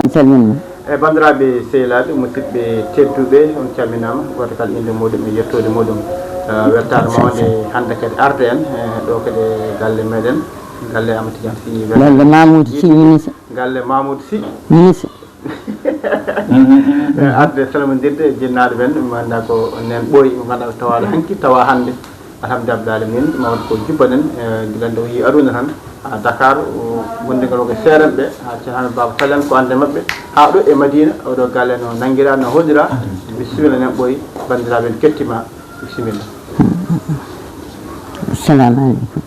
salminma e bandiraɓe sehilaɓe musidɓe tedduɓe on calminama goto kala inde muɗum e yettode muɗum weltare mawde hande kadi arde en ɗo kadi galle meɗen galle Amadou Tidiane Sy galle Mamoudou Sy ministre galle Mamoudou Sy ministre arde salmodirde jinnaɗo men manda ko nen ɓooyi mo ganduɗa tawade hanki tawa hande alhamdulillah alamin mawɗo ko jubbaɗen guilande o yi aduna tan ha Dakar gondigal o ko seeranɓe ha ceerno Baba Taliane ko ande mabɓe ha ɗo e Madina oɗo galle no nanguira no hoɗira bisimilla nen ɓooyi bandiraɓe en kettima bisimilla. assalamu aleykum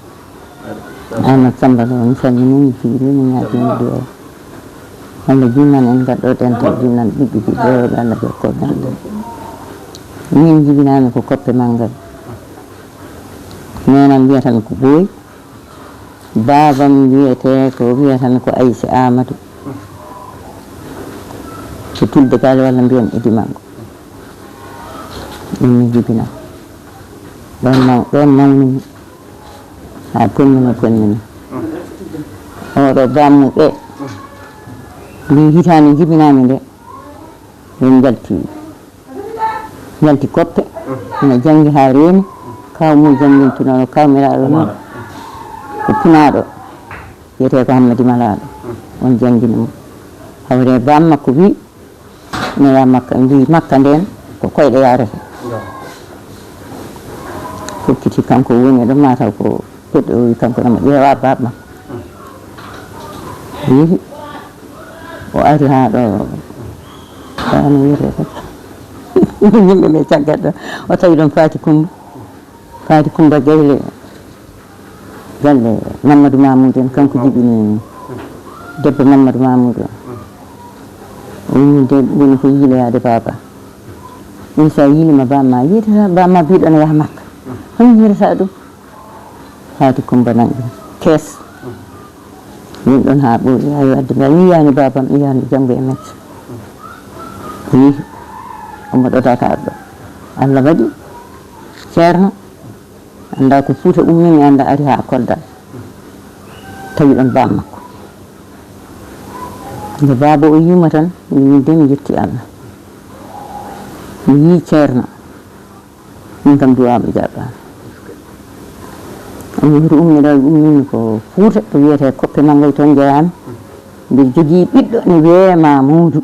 Amadou Samba Lo mi salmini mi juuri mi ñaagimi duwaw Allah jinnan en gaɗɗo dental jinnan ɓiɓɓe ɓiɓɓe Allah jokko dande min jibinami ko koppe manggal nenam wiyatami ko ɓooyi babam wiyete ko wiyatami ko Aïssa Amadou so tuldegal walla mbiyan Idi Mango ɗum mi jibinam ɗon mawnimi ha ponnimi oɗo bammuɓe min hitani jibinami nde min jalti koppe ina janggi ha reeni kawmu jangintunono kawmiraɗo noon ko punaɗo wiyete ko Hammadi Malaɗo on jangguinimo hawre bam makko wi no ya makka mbi makka nden ko koyɗe yarata hokkiti kanko woni ɗo mataw ko ɓeɗɗo o wi kanko nama ƴeewa bab makko yeehi o ari ha ɗo ano wiyete kadi yimɓe ɓe caggat ɗo o tawi ɗon Fati Coumba galle Mamadou Mamoudou en kanko jibini debbo Mamadou Mamoudou o winde woni ko yiiloyade baba ɗum sa yiilima bamma yiyetata bamma biɗo no yaha makka hono yiyetata ɗum Fati Coumba nanɗum kees min ɗon ha ɓooyi ayo adde mbi yiyani babam yiyani janggo e médecin o yeehi omo ɗo Dakar ɗo Allah waɗi ceerno anda ko Fouta ummi mi anda ari ha Kolda tawi ɗon bam makko nde baba o yima tan min de mi yetti Allah mi yi ceerno min kam duwama jaɓɓama omi wori ummi ɗo ummimi ko Fouta ɗo wiyete koppe manggoy toon jeeyami mbiɗa jogui ɓiɗɗo ne wiye Mamoudou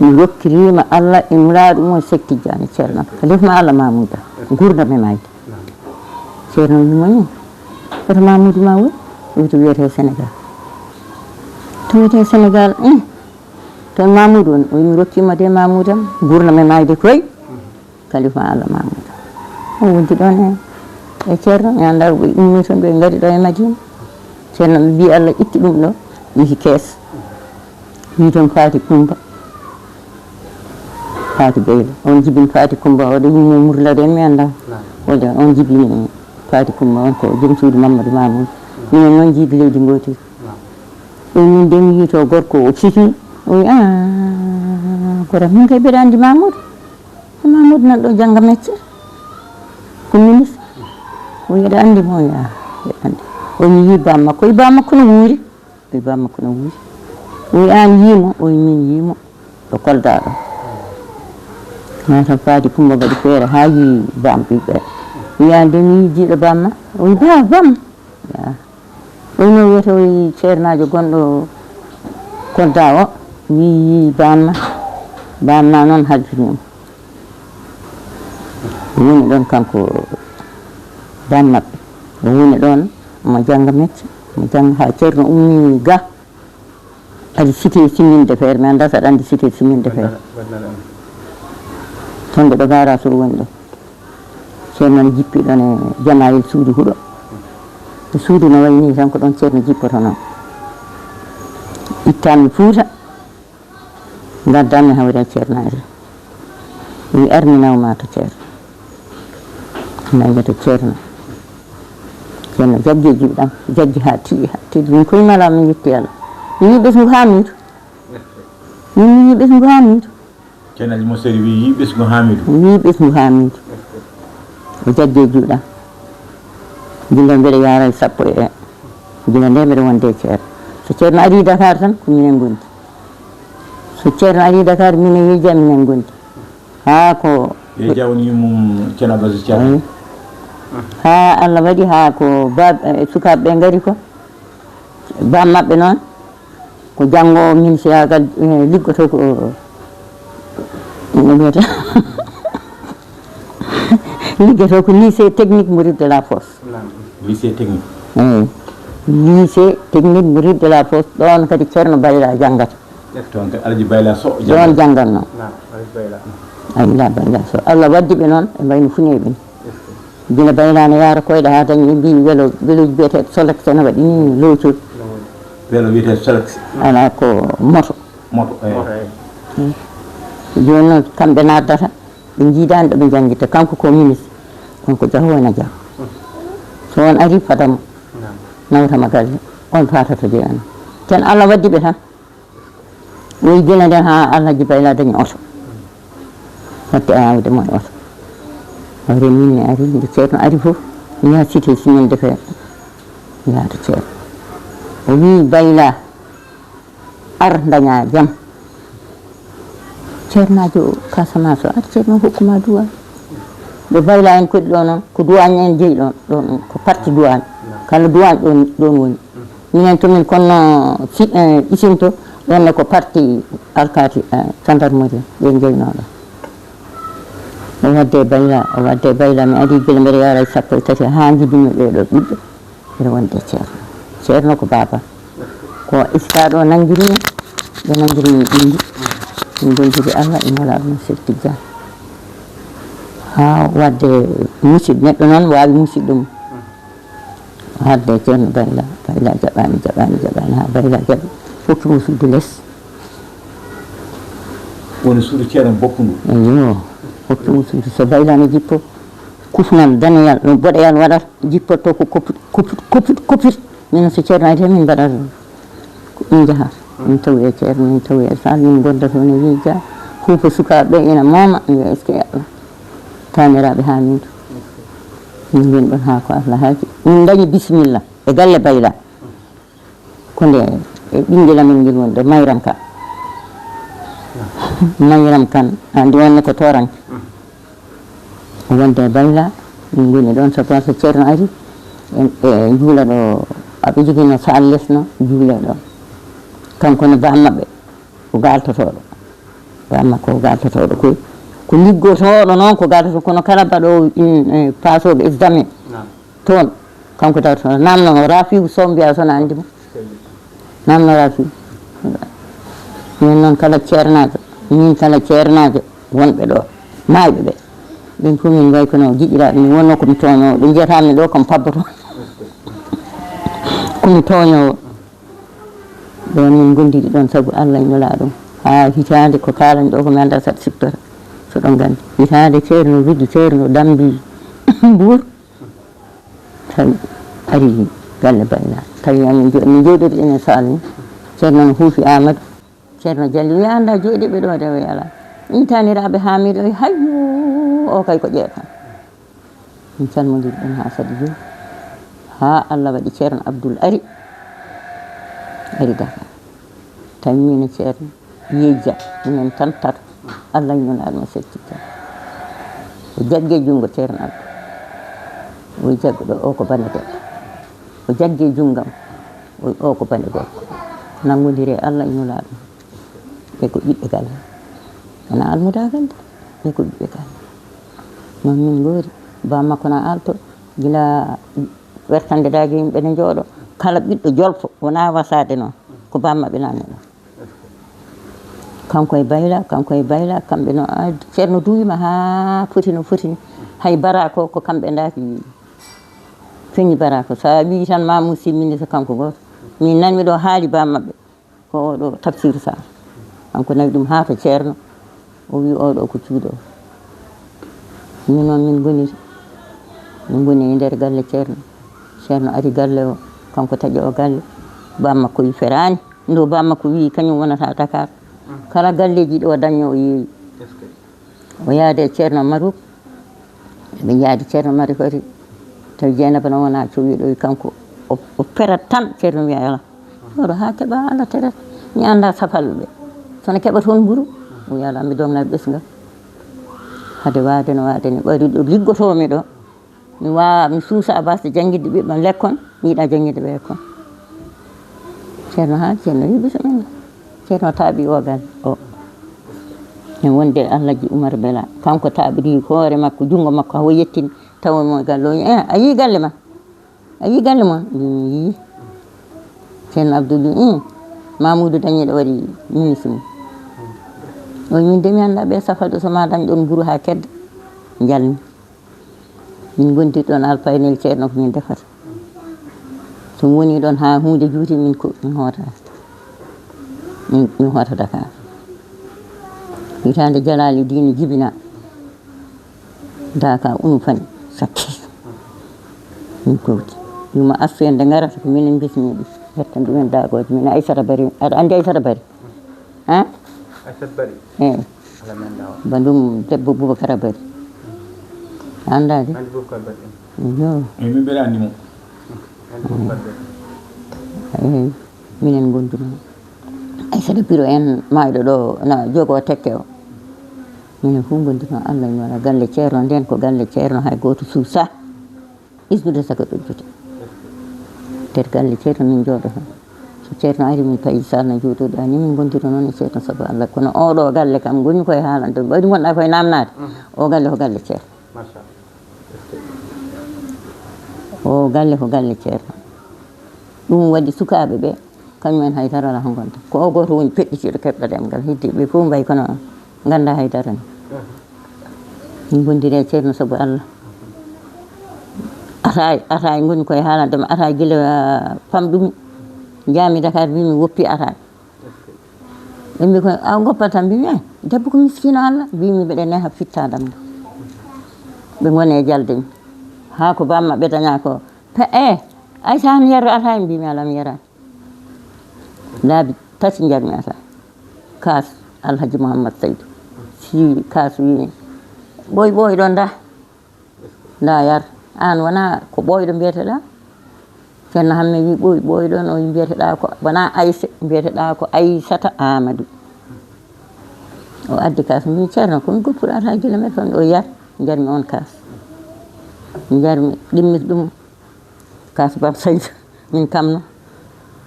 mi rokkirima Allah e muraɗo mum Cheikh Tidiane ceerno kalifma Allah Mamoudou gurdam e mayde ceerno wimomi koto Mamoudou ma woni wito wiyete Sénégal to wiyete Sénégal toon Mamoudou woni o wimi rokkima de Mamoudou am gurdam e mayde koye kalifma Allah Mamoudou o wonti ɗon e ceerno mi anda ɓe ummi toon ɓe gaari ɗo e Madina ceerno ɓe mbi Allah itti ɗum ɗo yeehi kees wi toon Fati Coumba Fati Beylo on jibini Fati Coumba oɗo yimmo murlade en mi anda oɗo on jibini Fati Coumba on ko joom suudu Mamadou Mamoudou minen noon jiidi leydi gooti ɗum min de mi yii to gorko o sifi o wi goram min kay mbeɗa andi Mamoudou nan ɗo jangga médecin ko ministre o wi aɗa andi mo o wi mbeɗa andi o mi yi bam makko o wi bam makko no wuuri o wi bam makko no wuuri o wi an yiimo o wi min yiimo ɗo Kolda ɗo mataw Fati Coumba waɗi feere ha yi bam ɓiɓɓe wiyande mi yi jiiɗo bamma o wi bam o wi no wiyete o wi ceernajo gonɗo Kolda o wi yi bamma noon halfinimo o woni ɗon kanko bam maɓɓe o woni ɗon omo jangga médecin omo jangga ha ceerno ummi ga adi cité simminde feere mi anda saɗa andi cité simminde feere toon ɗo garage o woni ɗo ceerno ne jippi ɗon e Jamayel suudu huuɗo e suudu no wayni tan ko ɗon ceerno jippoto noon ittami Fouta gaddanmi hawre ceernaire wi arminawma to ceerno nawiyeto ceerno jaggi e juuɗam jaggi ha tiiɗi min koye mala mi yetti Allah mi yi ɓesgu Hamidou min yi ɓesgu Hamidou ceerno Aji Moussari wi yi ɓesgu Hamidou mi yi ɓesgu Hamidou o jaggi e juuɗam gila mbeɗa yara sappo e gila nde mbeɗa wonde ceerno so ceerno ari Dakar tan ko minen gondi so ceerno ari Dakar minen yeeja minen gondi ha ko yeeja woni mum Ceerno Abbas Thiam ha Allah waɗi ha ko sukaɓe ɓe ngari ko bam maɓɓe noon ko janngo min siyagal liggoto ko no wiyata liggoto ko lycée technique Mouride de la Fosse lycée technique eyi lycée technique Mouride de la Fosse ɗon kadi Ceerno Bayla janggata toon kadi Alaji Bayla so ɗon janggatno Bayla so Allah waddi ɓe noon ɓe mbayno fuñoy ɓe gila Bayla ne yaara koyɗe ha dañi mbi weloji biyeteɗo Solex ne waɗi ni lowcol welo wiyeteɗo Solex ala ko moto joni noon kamɓe naddata ɓe jiidani ɗoɓe jangguitta kanko ko ministre on ko jaho wona jaho so on ari fadamo nawtama galle on fatata jeyani ten Allah waddi ɓe tan woyi gila nden ha Alhaji Bayla dañi oto watte awde mon oto awre min mi ari nde ceerno ari foof mi yaha cité Simon Defer mi yaata ceerno o wi Bayla ar daña jaam ceernajo Casamance o ar ceerno hokkuma duwa ɓe Bayla en koɗi ɗo noon ko duwagne en jeeyi ɗon ko parti duwagne kala duwagne ɗon woni minen tomin konno isinto ɗonne ko parti alkati gendarmerie ɓe jeynoɗo o wadde Bayla mi ari guila mbeɗa yara 13 ha jibini ɓeɗo ɓiɓɓe mbeɗa wonde ceerno ko baba ko iskaɗo nanguirimi ɓe nanguirimi ɓindi min gontiri Allah ina wala ɗum Cheikh ha wadde musidɗo neɗɗo noon wawi musidɗo mum hadde ceerno Bayla jaɓani ha Bayla jaɓi hokkimo suudu less woni suudu ceerno bokkundu eyo hokkimo suudu so Bayla ne jippo kufnal daneyal ɗum boɗeyal waɗata jippotto ko kopit minen so ceerno ari min mbaɗata min jahata min tawi e ceerno min tawi e sal min gonda toon e wiija huufa sukaɓe ina mooma mi wiya est ce que Allah taniraɓe ha min to min goni ɗon ha ko Allah haaji min dañi bisimilla e galle Bayla ko nde e ɓinguel amen ngel woni ɗo Mayram Ka Mayram Kane andi wonne ko toranke o wonde e Bayla min goni ɗon so tawa so ceerno ari e juula ɗo aɓe joguino sal lesno juule ɗo kanko ne bammaɓe ko galtotoɗo bamma ko galtotoɗo ko liggotoɗo noon ko galtoto kono kala mbaɗo pasoɓe examen toon kanko tawtoto namno Rafiu Sow mbiya sona andimo namno Rafiu min noon kala ceernajo wonɓe ɗo mayɓe ɓe ɓen fof min way kono jiɗiraɓe min wonno komi toñowo ɓe jiyatami ɗo kam pabboto komi toñowo ɗon min gondiɗi ɗon saabu Allah ñola ɗum ha hitande ko kalani ɗo komi anda saɗa siftora soɗon gandi hitande ceerno Widdu ceerno Dambi Mbour tawi ari galle Bayla tawi min jooɗori ene salni ceerno no huufi Amadou ceerno Dialli wi anda jooɗiɓe ɗo de wi ala intaniraɓe Hamidou wi hayyo o kay ko ƴeetan min calmodiri ɗum ha saɗi joni ha Allah waɗi ceerno Abdoul ari Dakar tawi min e ceerno yejja minen tan tato Allah ñona ɗum settitta o jaggue junngo ceerno Abdou o jaggo ɗo o ko bane goɗɗo o jaggue junggam o ko bane gorko nangodiri Allah ñula ɗum ɓe ko ɓiɓɓe galle wona almudagal de ɓe ko ɓiɓɓe galle noon min goori bammakko na alto gila wertande daji yimɓe ne jooɗo kala ɓiɗɗo jolfo wona wasade noon ko bammaɓe nanne ɗon kanko e Bayla kamɓe no ceerno duwima ha foti no fotini hay bara ko kamɓe daki feñi bara ko sa wi tan Mamoudou Sy minne so kanko goto min nanmi ɗo haali bammaɓe ko oɗo Tafsir Sarr kanko nawi ɗum ha to ceerno o wi oɗo ko cuuɗo min noon min goni e nder galle ceerno ari galle o kanko taaƴi o galle bammakko wi ferani ndo bammakko wi kañum wonata Dakar kala galleji ɗo daño o yeeyi o yaade e ceerno Marouk ɓe jaadi ceerno Marouk ati tawi Dieynaba no wona cowiɗo kanko o perat tan ceerno wiya ala oɗo ha keeɓa Allah teret mi anda safalɓe sono keɓa toon mburu o wi ala mi domnaɓe ɓesgal hade wade no wade ni ɓayde ɗo liggotomi ɗo mi suusa basde jangguidde ɓiɓɓam lekkon mi yiiɗa jangguidde ɓe lekkon ceerno haali ceerno wi bisimilla ceerno taaɓi o galle o en wonde Alhaji Oumar Bela kanko taaɓiri hoore makko junngo makko hawo yettini tawa mo galle o a yii galle ma a yii galle mon mbimi yii ceerno Abdoul wi Mamoudou Dañiɗo waɗi ministre mum o min de mi annda ɓe safalde so ma dañ ɗon mburu ha kedda jalmi min gondi ɗon alpaynel ceerno ko min defata so woni ɗon ha hunde juuti min hootata min hoota Dakar hitande Jalali Dine jibina daka unu fani sakki min kowti yuma astu en nde garata ko minen bismi ɗi hettan ɗumen dagoje min Aissata Bari aɗa andi Aissata Bari ha Aissata Bari eyi bandum debbo Boubacara Bari andade andi Boubacar Bari yo min mbeɗa andi mo eyi minen gonduno Aissata Biro en mayɗo ɗo na jogo tekke o minen fof gonduno Allah mi waɗa galle ceerno nden ko galle ceerno hay goto suusa isnude sago ɗojjude nder galle ceerno min jooɗoto so ceerno ari min payi salna juutoɗa ni min gondiro noon e ceerno saabu Allah kono oɗo galle kam gonmi koye haalande ɓayde gonɗa koye namnade o galle ko galle ceerno o galle ko galle ceerno ɗum waɗi sukaɓe ɓe kañumen haydara ala ko gonta ko o goto woni peɗɗitiɗo keɓɗa ɗemgal heddiɓe fof mbayi kono ganda haydara ni min gondiri e ceerno saabu Allah ataye goni koye haalandema ataye guila famɗumi jaami Dakar mbimi woppi ataye ɓe mbi ko a goppat tan mbimi debbo ko miskino Allah mbimi mbeɗa neha fittadam nga ɓe gone jaldemi ha ko bammaɓe daña ko Aissa han yarra ataye mbimi ala mi yarani laabi tati jarmi ataye kas Alhaji Mouhammad Saydou si kas wimi ɓoyɗo nda yar an wona ko ɓoyɗo mbiyeteɗa ceerno hamme wi ɓoyɗon o mbiyeteɗa ko wona Aissé mbiyeteɗa ko Aissata Amadou o addi kas min ceerno komi goppuɗa ta guila men toon o yar jarmi on kas jarmi ɗimmit ɗum kas Bam Saydou min kamno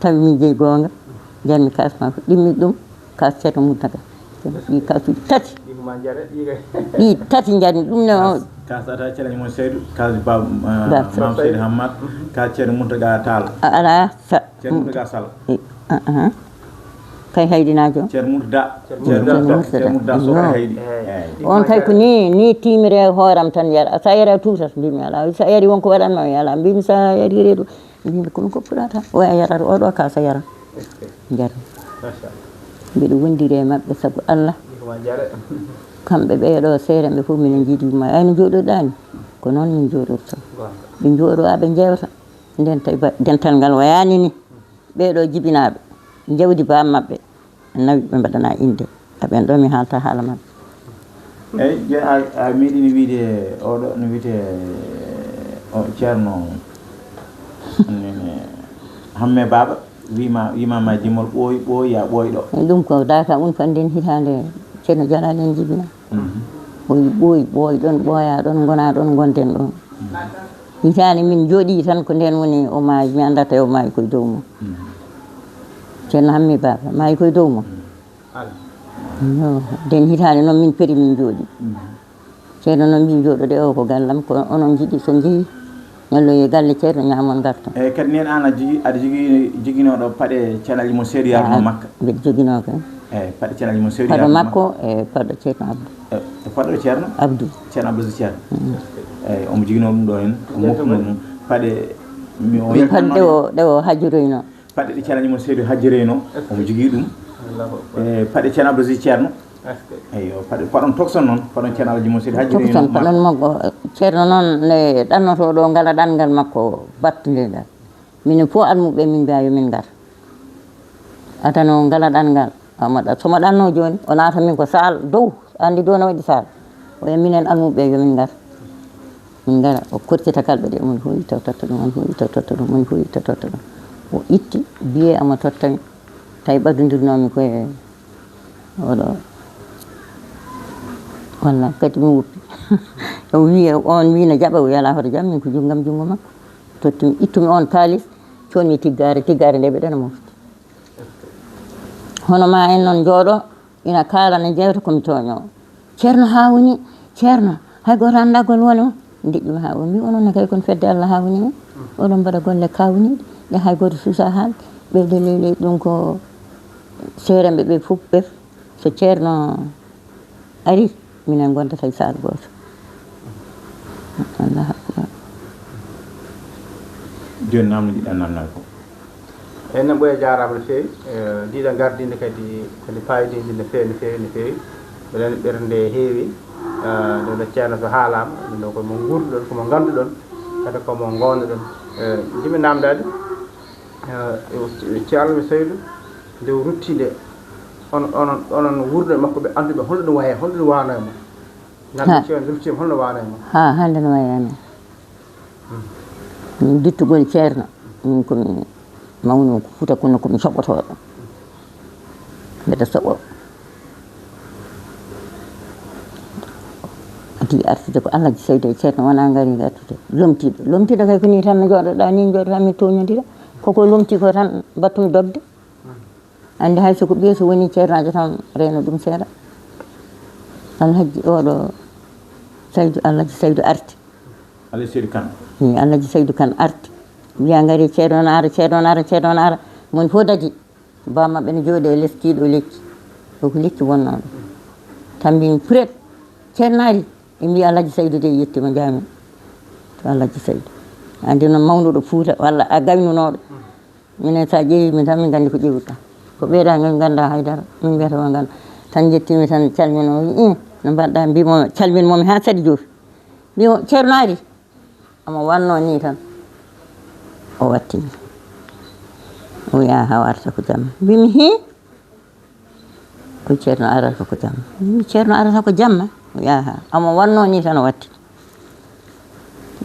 tawi min jeeyi gonga jarmi kas ma ɗimmit ɗum kas ceerno Mountaga ɗi kasuji tati ɗi tati jarmi ɗum ne o kas ata ceerno mon Seydou kas Mam Seydou Hammad kas ceerno Mountaga Tall ala ceerno Mountaga Sall kay haydinajo ceerno Mountaga so haydi on kay ko ni timire hooram tan yara sa yara tutat mbimi ala sa yari wonko waɗanma mi ala mbimi sa yari reedu mbimi kono goppuɗa tan o a yarata oɗo ka sa yara jar mbiɗo wondiri e mabɓe saabu Allah kamɓe ɓeeɗo seerenɓe fof minen jiiɗima ayno jooɗoɗani ko noon min jooɗorto ɓe jooɗo aɓe jewta nden tawi dental ngal wayani ni ɓeeɗo jibinaɓe jawdi bammaɓɓe nawi ɓe mbaɗana inde aɓen ɗo mi haalta haala mabɓe eyyi a meeɗini wiide oɗo no wiyete o ceerno Hamme Baba wimama jimol ɓooya ɓooyɗo ɗum ko daka un fanden hitande ceerno Jalalen jibina oyi ɓooyɗon ɓooya ɗon gona ɗon gonden ɗon hitande min jooɗi tan ko nden woni o maayi mi andata o maayi koye dow mum ceerno Hamme Baba maayi koye dow mum nden hitande noon min peeri min jooɗi ceerno noon min jooɗode o ko gallam ko onon jiiɗi so jeeyi ñalloye galle ceerno ñamon garta eyyi kadi nen an aɗa joguinoɗo paɗe ceernaji mo Seydou yarno makka mbiɗa joguino kay eyyi paɗe ceernaji mo Seydou paɗo makko e paɗo ceerno Abdou paɗo ceerno Abdou ceerno Abdou ceerno eyyi omo joguino ɗum ɗo hen o mokkuno ɗum paɗe paɗe ɗe o hajjiroyno paɗe ɗe ceernaji mo Seydou hajjireyno omo jogui ɗum e paɗe ceerno Abdou ceerno eyyi paɗon tokson noon paɗon ceerno Alaji mo Seydou hajjireyno tokson paɗon makko ceerno noon ne ɗannoto ɗo ngala ɗanngal makko battudeɗal minen fof almuɓe min mbiya yomin gar atano ngala ɗanngal somo ɗanno joni o naata min ko sal dow andi dow no waɗi sal o wi minen almuɓe yomin gar min gara o kortita kalɓe ɗe omon fof itta totta ɗum on fof itta totta ɗum on fof itta totta ɗum o itti biye amo tottami tawi ɓaddodirnomi koye oɗo walla kadi mi woppi o wi on wi no jaɓa o yala hoto jam min ko junggam jungo makko tottimi ittumi on kalis coonmi tiggare nde ɓeɗana mofti hono ma en noon jooɗo ina kalana jewta komi tooñowo ceerno ha woni ceerno hay goto anda gol woni o ndiƴƴumi ha o mbi ononne kay kono fedde Allah ha woni men oɗon mbaɗa golle kawniɗe ɗe hay goto suusa haalde ɓeyde leydi ɗum ko seeremɓe ɓe fof ɓef so ceerno ari minen gondata e sac goto Allah akbar joni namno jiɗɗa namdal ko enen ɓoya jarama no fewi ndiɗa gardinde kadi fayidinde no fewi no fewi no fewi beɗen ɓernde heewi nde ceerno so haalama ɗum ɗo komo gurduɗon komo ganduɗon kadi komo gonɗuɗon jimi namdade ceerno mi Saydou nde ruttide onon wurde makko ɓe anduɓe holno ɗum waye holno ɗum wano e ma nande ceerno ruttima holno wano e ma ha hande no wayi amen min duttugol ceerno min komi mawnu ko futa kono komi soɓotoɗo mbeɗa soɓo adi artude ko Allah ji Saydou e ceerno wona gari artude lomtiɗo kay ko ni tan no jooɗoɗa ni jooɗoɗa min toñodira koko lomti ko tan battumi dogde andi hay soko ɓiye so woni ceernajo tan reyno ɗum seeɗa alhaji oɗo Saydou Alhaji Saydou arti Alhaji Saydou Kane Alhaji Saydou Kane arti wiya gari ceerno no ara moni fof daji bammaɓe ne jooɗi e less kiiɗo lekki koko lekki wonnoɗo tan mbimi puret ceerno ari ɓe mbi Alhaji Saydou de yettima jamin to Alhaji Saydou andi noon mawnuɗo Fouta walla a gaynunoɗo minen sa ƴeewi min tan min gandi ko ƴewɗa ko ɓeyda min ganda haydara min mbiyata mo ganda tan jettimi tan calmino wi no mbaɗɗa mbimo calminmomi ha Sadi Diouf mbimo ceerno ari omo wanno ni tan o wattimi o wi ha warta ko jamma mbimi hi o ceerno arata ko jamma mbimi ceerno arata ko jamma o wi ha omo wanno ni tan o wattimi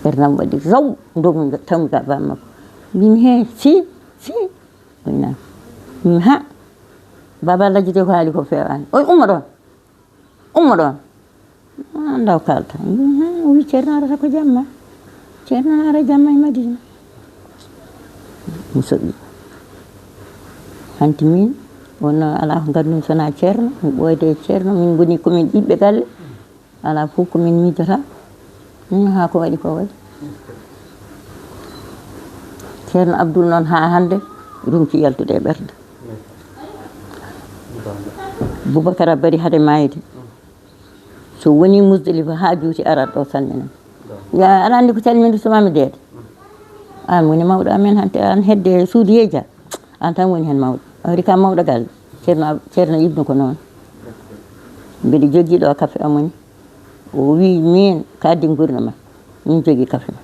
ɓerdam waɗi raw dogmi tawmi ga bammakko mbimi he si o winama mbimi ha baba Alhaji de ko haali ko fewani o ummo ɗon anda ko kalta o wi ceerno arata ko jamma ceerno ara jamma e Madina mi soɓi hanti min wonno ala ko gandumi sona ceerno mi ɓoyde e ceerno min goni komin ɓiɓɓe galle ala fof komin miijota ha ko waɗi ko waɗi ceerno Abdoul noon ha hande rumti yaltude e ɓerde Boubacara Bari hade mayde so woni Musdalifa ha juuti arat ɗo salminen ya aɗa andi ko calminde sumami deede an woni mawɗo amen hante an hedde Soudiédia an tan woni hen mawɗo ari ka mawɗo galle ceerno Ibnu ko noon mbiɗa jogui ɗo kafe amoni o wi min kaddi gurdama min jogui kafe ma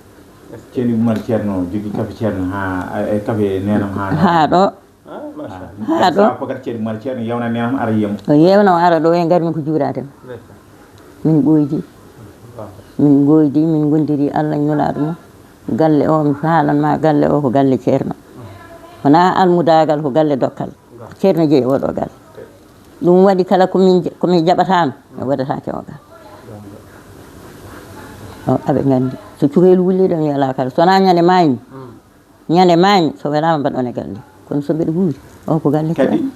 ceerno Oumar ceerno jogui kafe ceerno ha e kafe nenam ha ɗo fakat ceerno Oumar ceerno yewna nenam ara yiyamo o yewna o ara ɗo e garmi ko juuratema min ɓoydi min gondiri Allah ñulaɗo mum galle o mi haalanma galle o ko galle ceerno wona almudagal ko galle dokkal ceerno jeeyi oɗo galle ɗum waɗi kala komin jaɓatano mi waɗatake o gal o aɓe gandi so cukalel wulliɗo mi ala kala sona ñande maymi so welama mbaɗon e galle kono so mbiɗa guuri o ko galle kadi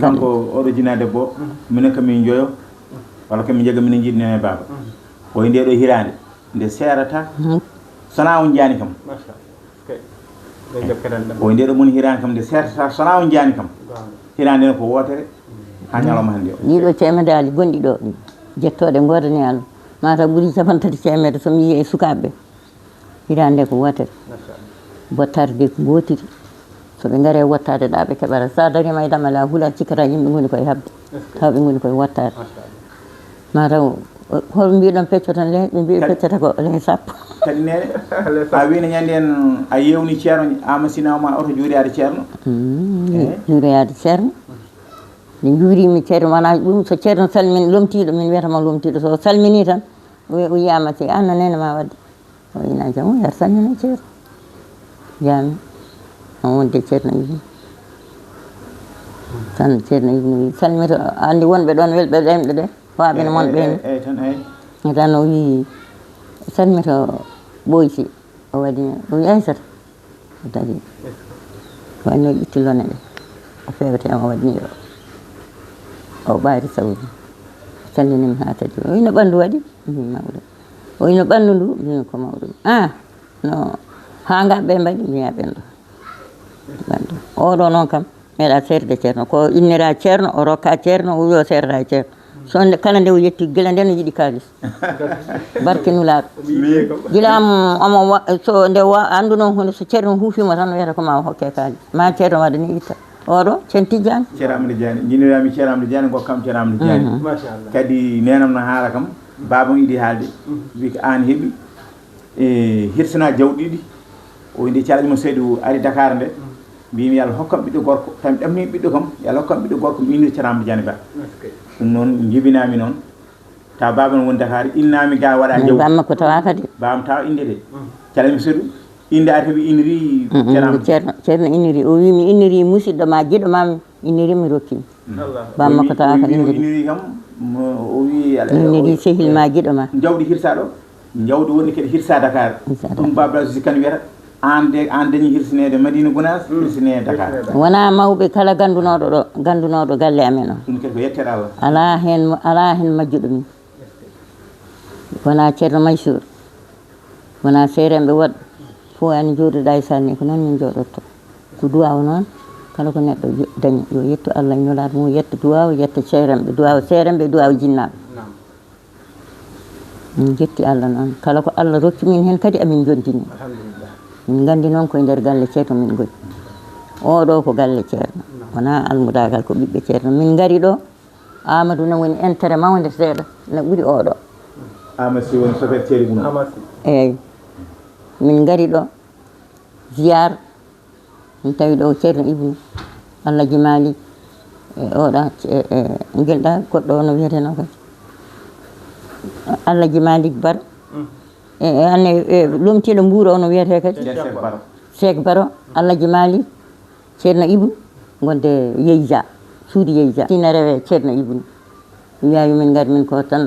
kanko oɗo jina debbo minen kamin joyo walla komin jeega minen jiiɗi nene baba oye nde ɗo hirande nde serata sona on jaani kam oye nde ɗo moni hirande kam nde sertata sona on jaani kam hirande ne ko wotere ha ñalawma hande o ɗiɗo temedali gonɗi ɗo jettoɗe godani Allah mata ɓuuri 50 temedde somi yi e sukaɓeɓe hirande ko wotere bottare de ko gotiri soɓe gaare wottade ɗa ɓe keɓata sa darima e damala huula cikkata yimɓe goni koye habde taw ɓe goni koye wottade mataw hol mbiɗon pecco tan le ɓe mbi peccata ko le sappo kadi nene a wino ñande en a yewni ceerno amasinaoma oto juuriyade ceerno juuriyade ceerno nde juurimi ceerno wona ɗum so ceerno salmini lomtiɗo min wiyatama lomtiɗo so salmini tan o yiyama te an no nene ma wadde o wina jam yar salmini ceerno jami on wonde ceerno yimi tan ceerno ibnu salmito andi wonɓe ɗon welɓe ɗemɗe ɗe waaɓe no mon ɓeni tan ay tan o wi salmito ɓoyti o waɗi o wi Aissata o dari wanno ƴittillone ɗe o fewtema o waɗni o ɓaari sawdi sallinimi ha tadi o wi no ɓanndu waɗi mi mawɗo o wi no ɓanndu ndu mbimi ko mawɗum no ha ngaɓɓe mbaɗi mbiya ɓenɗo ɓanndu oɗo noon kam meeɗa seerde ceerno ko innira ceerno o rokka ceerno o wi o seerda e ceerno so kala nde o yetti gila nde no yiɗi kalis barke nulaaɗo gilam omo so nde annduno hunde so ceerno huufima tan wiyata ko ma hokke kalis ma ceerno waɗa ni itta oɗo ceen tijjani ceerno Amadou Diani jinirami ceerno Amadou Diani gokkam ceerno Amadou Diani kadi nenam no haala kam babam idi haalde wi ko an heeɓi e hirsana jawɗi ɗiɗi o inde calƴimo Seydou ari Dakar nde mbimi yalla hokkam ɓiɗɗo gorko tami ɗamnimi ɓiɗɗo kam yalla hokkam ɓiɗɗo gorko mi innir ceerno Amadou Diani Ba ɗum noon jibinami noon taw baba no woni Dakar innami ga waɗa jawɗi bamma ko tawa kadi bam taw inde de calƴimo Seydou inde ari heeɓi inniri ceerno inniri o wi mi inniri musidɗo ma jiɗo ma inniri mi rokkimi bamma ko tawa kadi inniri kam o wi inniri sehil ma jiɗo ma jawdi hirsa ɗo jawdi woni kadi hirsa Dakar ɗum babla si kan wiyata an dañi hirsinede Madina Gounass hirsine Dakar wona mawɓe kala gandunoɗo galle amen o ɗum kadi ko yettere Allah ala hen majjuɗo min wona ceerno Maysour wona seeremɓe woɗɓe fo ani jooɗoɗa e salni ko noon min jooɗotto ko duwaw noon kala ko neɗɗo dañi yo yettu Allah e nulaɗo mum yetta duwaw yetta seeremɓe duwaw seeremɓe duwaw jinnaɓe min jetti Allah noon kala ko Allah rokki min hen kadi amin jondini min gandi noon koye nder galle ceerno min goni oɗo ko galle ceerno wona almudagal ko ɓiɓɓe ceerno min gari ɗo Amadou ne woni intérêt mawde seeɗa ne ɓuuri oɗo Amadou woni chauffeur ceeri mum eyyi min gari ɗo ziyar min tawi ɗo ceerno Ibnu Allah jimali oɗa guelɗa goɗɗo no wiyeteno kadi Allah jimali Bar anne lomtiɗo Mbuur o no wiyete kadi Cheikh Baro Allah jimali ceerno Ibnu gonde Yeyja suudi Yeyja tina rewe ceerno Ibnu wiyawi min gari min ko tan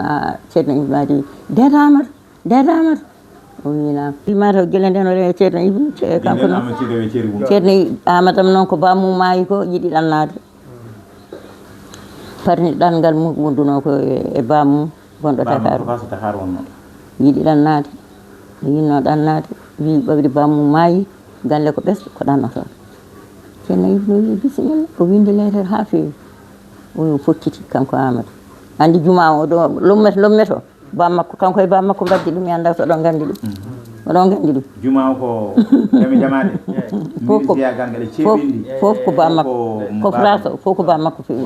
ceerno Ibnu adi dedamar o winama mataw guila nden o rewe ceerno Ibnu kanko noon ceerno Amadam noon ko bamum maayi ko yiiɗi ɗannade parni ɗanngal mum wonduno ko e bamum gonɗo Dakar yiiɗi ɗannade yinno ɗannade wi ɓawri bamum maayi galle ko ɓesɗo ko ɗannoto ceerno Ibnu wi bisimilla o windi lettere ha fewi o fokkiti kanko Amadou andi juma o ɗo lommeto bammakko kanko e bammakko mbaddi ɗum mi anda so oɗon gandi ɗum oɗon gandi ɗum juma ko jami jamade fof ko bammakko ko place o fof ko bammakko fewi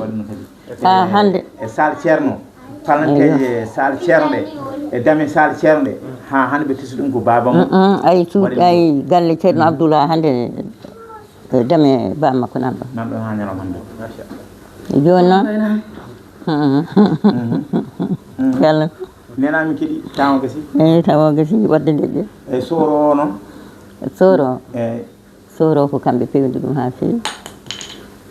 ha hande e sal ceerno palanteje sal ceerno ɗe e dame sal ceerno ɗe ha hande ɓe tisi ɗum ko babam ay suuɗi ay galle ceerno Abdoulaye hande dame bammakko nanɗon ha ñalawma hande joni noon yalla nenami keeɗi tawa gasi eyyi tawa gasi wadde ndeƴƴe e soro o noon soro eyyi soro ko kamɓe pewndi ɗum ha fewi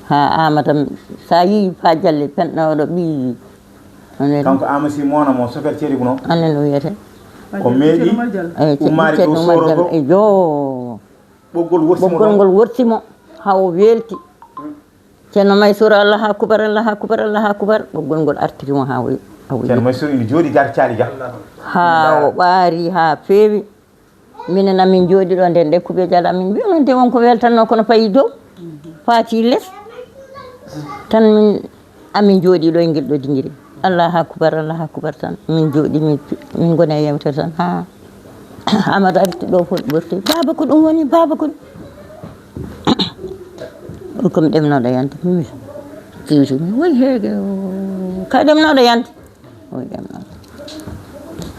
ha Amadam sa yi fa jalle penɗoɗo ɓi kanko Amadou monamo chauffeur ceeri no annen o wiyete ko meeɗi ummade dow soro to e jo ɓoggol ngol wortimo ha o welti ceerno Maysour Allah akbar Allah akbar Allah akbar ɓoggol ngol artirimo ha ceerno Maysour ine jooɗi garcaali ga ha o ɓaari ha feewi minen amin jooɗi ɗo nden dekkuɓe jala amin mbi onon de wonko weltanno kono payi dow faati less tan min amin jooɗi ɗo e ngel ɗo dingiri Allah akbar tan min jooɗi min gona e yewtere tan ha Amadou arti ɗo fof ɓorti baba ko ɗum woni baba ko ɗum komi ɗemnoɗo yante mimi toujours mi woy heege ka ɗemnoɗo yante oy ɗemnoɗo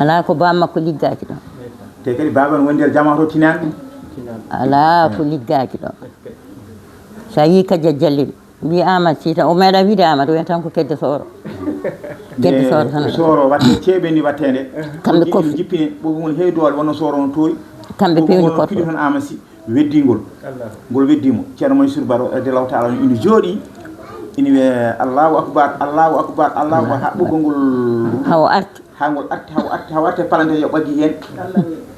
ala ko bammakko liggaki ɗo te kadi baba no woni nder jama to tinani ala ko liggaki ɗo sa yi kajja jalliɓe mbi Amadou sita o meeɗa wiide Amadou wiya tan ko kedde soro kedde soro tan soro watte ceeɓe ni wattede kamɓe kof jippine ɓogol heewi dowal wonno soro on toori kamɓe pewni koto piɗi tan Amadou Sy weddingol ngol weddimo ceerno Maysour Baro de lawtala ine jooɗi ina wiye allahu akbar allahu akbar allahu ha ɓoggol ngol hawo arti ha ngol arti hawo arti palante yo ɓaggi hen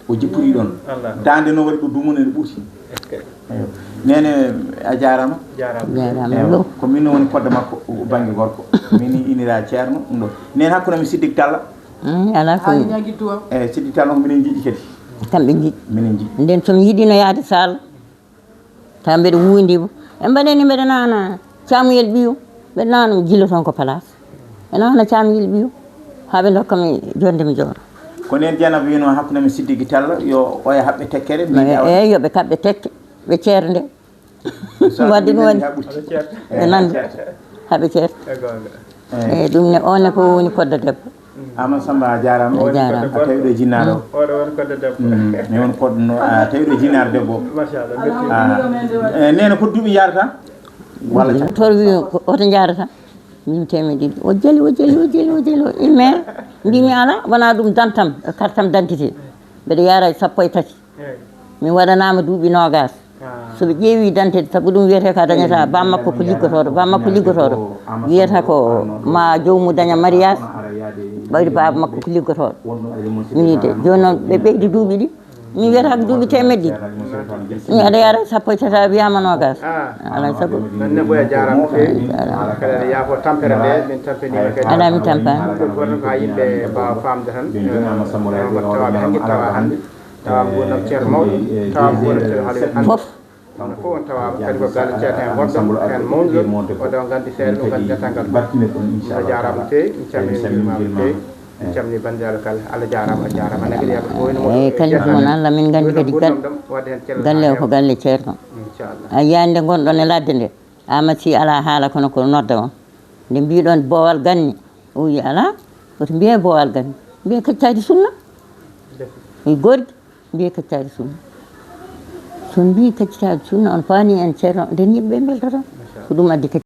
o jippori ɗon dande no waɗi ɗo dumone no ɓuurti nene a jarama jarama ko min woni podde makko banggue gorko min inira ceerno ɗum ɗo nen hakkude mi Siddique Talla ala ko Siddique Talla ko minen jiiɗi kadi kamɓe jiiɗi minen jiiɗi nden somi yiɗino yaade Sall taw mbeɗa wundimo e mbaɗeni mbeɗa nana Camuyel ɓiyu mbeɗa nana jillo toon ko place e nana Camuyel ɓiyu haaɓe dokkami jonde mi joora ko nen Dieynaba wino hakkude mi Siddique Talla yo oya haɓɓe tekkere eyyi yoɓe kaɓɓe tekke ɓe ceerde nde wadde ɗum waɗi ɓe nanda haaɓe ceerde eyyi ɗum ne on ne ko woni koddo debbo Amadou Samba a jarama a tawi ɗo jinnaɗo oɗo woni koddo debbo mi woni koddo a tawi ɗo jinnaɗo debbo machallah nene ko duuɓi jarata walla toor wi oto jarata min temedde ɗiɗi o jeli ilmaire mbimi ala wona ɗum dantam kartam dentité mbeɗa yara 13 mi waɗanama duuɓi 20 soɓe ƴeewi dentité saabu ɗum wiyete ka dañata bammakko ko liggotoɗo wiyata ko ma jomum daña mariage ɓayde baba makko ko liggotoɗo minide joni noon ɓe ɓeydi duuɓi ɗi min wiyata ko duuɓi temedde ɗiɗi mi aɗa yara 13 wiyama 20 alay saago nonne ɓoya jarama fewi kadi yaafo tampere nde min tampinima kadi ala mi tampani goto ko ha yimɓe mbawa famde tan tawaɓe haqqil tawa hande tawa gonam ceerno mawɗo tawa gonam ceerno haala foof kono fof on tawama kadi ko galle ceerno hen woɗɗo hen mawɗo oɗo gandi seeɗa ɗum gandi dental ngal a jarama fewi min calmini mimama fewi min calmini bandiraɓe kala Allah jarama a jarama ane kadi yaɓe eyyi kañum won Allah min gandi kadi galle o ko galle ceerno a yiyani nde gonɗon e ladde nde Amadou Sy ala haala kono ko nodda on nde mbiɗon boowal ganni o wi ala woto mbiye boowal ganni mbiye kaccadi sunna gordi mbiye kaccadi sunna so mbi kaccitade sunna on faani en ceerno nden yimɓe beltoto ko ɗum addi